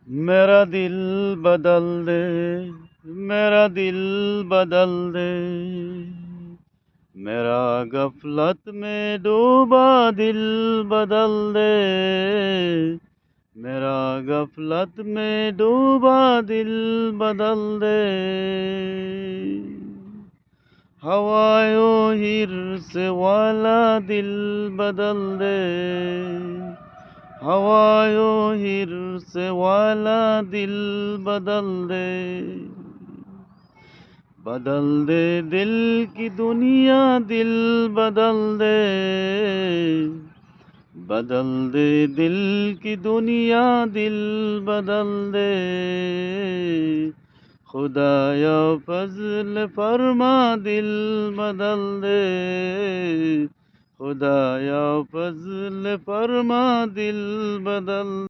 میرا دل بدل دے، میرا دل بدل دے، میرا غفلت میں ڈوبا دل بدل دے، میرا غفلت میں ڈوبا دل بدل دے، ہوائیو حرص والا دل بدل دے، ہوائیو حرص والا دل بدل دے، بدل دے دل کی دنیا دل بدل دے، بدل دے دل کی دنیا دل بدل دے، خدایا فضل فرما دل بدل دے، خدایا فضل فرما دل بدل